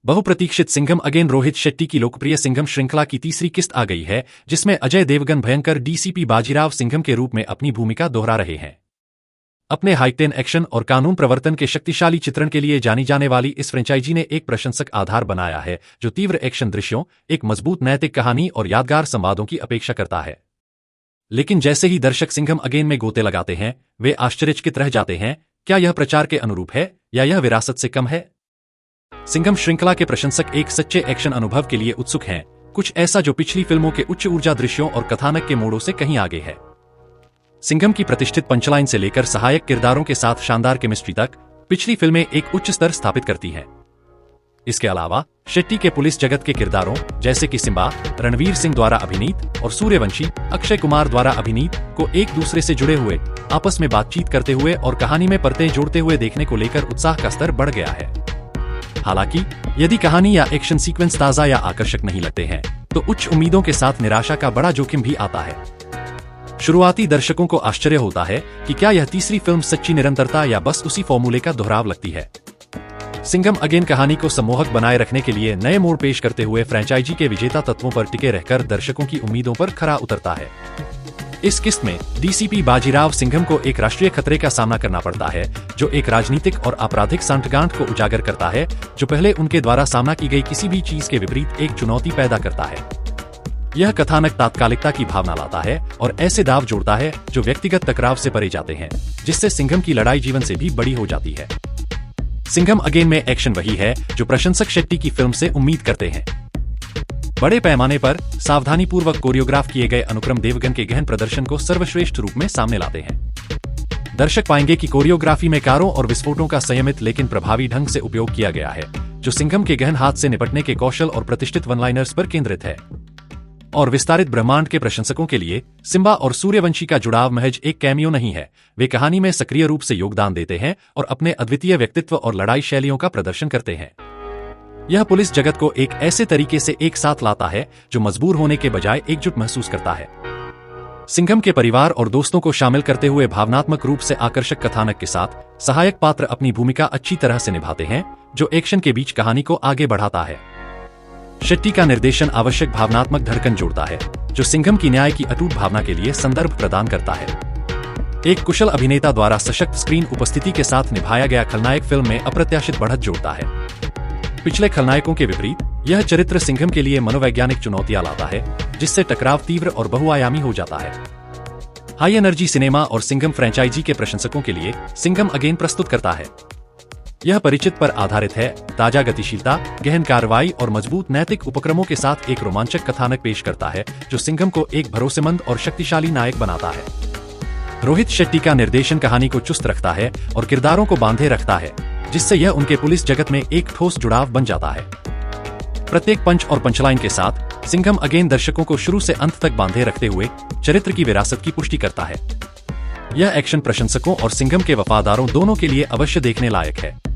बहुप्रतीक्षित सिंघम अगेन रोहित शेट्टी की लोकप्रिय सिंघम श्रृंखला की तीसरी किस्त आ गई है, जिसमें अजय देवगन भयंकर डीसीपी बाजीराव सिंघम के रूप में अपनी भूमिका दोहरा रहे हैं। अपने हाईटेन एक्शन और कानून प्रवर्तन के शक्तिशाली चित्रण के लिए जानी जाने वाली इस फ्रेंचाइजी ने एक प्रशंसक आधार बनाया है, जो तीव्र एक्शन दृश्यों, एक मजबूत नैतिक कहानी और यादगार संवादों की अपेक्षा करता है। लेकिन जैसे ही दर्शक सिंघम अगेन में गोते लगाते हैं, वे आश्चर्यचकित रह जाते हैं। क्या यह प्रचार के अनुरूप है या यह विरासत से कम है? सिंघम श्रृंखला के प्रशंसक एक सच्चे एक्शन अनुभव के लिए उत्सुक हैं, कुछ ऐसा जो पिछली फिल्मों के उच्च ऊर्जा दृश्यों और कथानक के मोड़ों से कहीं आगे है। सिंघम की प्रतिष्ठित पंचलाइन से लेकर सहायक किरदारों के साथ शानदार केमिस्ट्री तक पिछली फिल्में एक उच्च स्तर स्थापित करती हैं। इसके अलावा शेट्टी के पुलिस जगत के किरदारों जैसे कि सिम्बा, रणवीर सिंह द्वारा अभिनीत और सूर्यवंशी, अक्षय कुमार द्वारा अभिनीत को एक दूसरे से जुड़े हुए, आपस में बातचीत करते हुए और कहानी में परतें जोड़ते हुए देखने को लेकर उत्साह का स्तर बढ़ गया है। हालांकि यदि कहानी या एक्शन सीक्वेंस ताजा या आकर्षक नहीं लगते हैं, तो उच्च उम्मीदों के साथ निराशा का बड़ा जोखिम भी आता है। शुरुआती दर्शकों को आश्चर्य होता है कि क्या यह तीसरी फिल्म सच्ची निरंतरता या बस उसी फॉर्मूले का दोहराव लगती है। सिंघम अगेन कहानी को सम्मोहक बनाए रखने के लिए नए मोड़ पेश करते हुए फ्रेंचाइजी के विजेता तत्वों पर टिके रहकर दर्शकों की उम्मीदों पर खरा उतरता है। इस किस्त में डीसीपी बाजीराव सिंघम को एक राष्ट्रीय खतरे का सामना करना पड़ता है, जो एक राजनीतिक और आपराधिक सांठगांठ को उजागर करता है, जो पहले उनके द्वारा सामना की गई किसी भी चीज के विपरीत एक चुनौती पैदा करता है। यह कथानक तात्कालिकता की भावना लाता है और ऐसे दाव जोड़ता है जो व्यक्तिगत टकराव से परे जाते हैं, जिससे सिंघम की लड़ाई जीवन से भी बड़ी हो जाती है। सिंघम अगेन में एक्शन वही है जो प्रशंसक शेट्टी की फिल्म से उम्मीद करते हैं। बड़े पैमाने पर सावधानीपूर्वक कोरियोग्राफ किए गए अनुक्रम देवगन के गहन प्रदर्शन को सर्वश्रेष्ठ रूप में सामने लाते हैं। दर्शक पाएंगे कि कोरियोग्राफी में कारों और विस्फोटों का संयमित लेकिन प्रभावी ढंग से उपयोग किया गया है, जो सिंघम के गहन हाथ से निपटने के कौशल और प्रतिष्ठित वन-लाइनर्स पर केंद्रित है। और विस्तारित ब्रह्मांड के प्रशंसकों के लिए सिम्बा और सूर्यवंशी का जुड़ाव महज एक कैमियो नहीं है, वे कहानी में सक्रिय रूप से योगदान देते हैं और अपने अद्वितीय व्यक्तित्व और लड़ाई शैलियों का प्रदर्शन करते हैं। यह पुलिस जगत को एक ऐसे तरीके से एक साथ लाता है जो मजबूर होने के बजाय एकजुट महसूस करता है। सिंघम के परिवार और दोस्तों को शामिल करते हुए भावनात्मक रूप से आकर्षक कथानक के साथ सहायक पात्र अपनी भूमिका अच्छी तरह से निभाते हैं, जो एक्शन के बीच कहानी को आगे बढ़ाता है। शेट्टी का निर्देशन आवश्यक भावनात्मक धड़कन जोड़ता है, जो सिंघम की न्याय की अटूट भावना के लिए संदर्भ प्रदान करता है। एक कुशल अभिनेता द्वारा सशक्त स्क्रीन उपस्थिति के साथ निभाया गया खलनायक फिल्म में अप्रत्याशित बढ़त जोड़ता है। पिछले खलनायकों के विपरीत यह चरित्र सिंघम के लिए मनोवैज्ञानिक चुनौतियां लाता है, जिससे टकराव तीव्र और बहुआयामी हो जाता है। हाई एनर्जी सिनेमा और सिंघम फ्रेंचाइजी के प्रशंसकों के लिए सिंघम अगेन प्रस्तुत करता है। यह परिचित पर आधारित है, ताजा गतिशीलता, गहन कार्रवाई और मजबूत नैतिक उपक्रमों के साथ एक रोमांचक कथानक पेश करता है, जो सिंघम को एक भरोसेमंद और शक्तिशाली नायक बनाता है। रोहित शेट्टी का निर्देशन कहानी को चुस्त रखता है और किरदारों को बांधे रखता है, जिससे यह उनके पुलिस जगत में एक ठोस जुड़ाव बन जाता है। प्रत्येक पंच और पंचलाइन के साथ सिंघम अगेन दर्शकों को शुरू से अंत तक बांधे रखते हुए चरित्र की विरासत की पुष्टि करता है। यह एक्शन प्रशंसकों और सिंघम के वफादारों दोनों के लिए अवश्य देखने लायक है।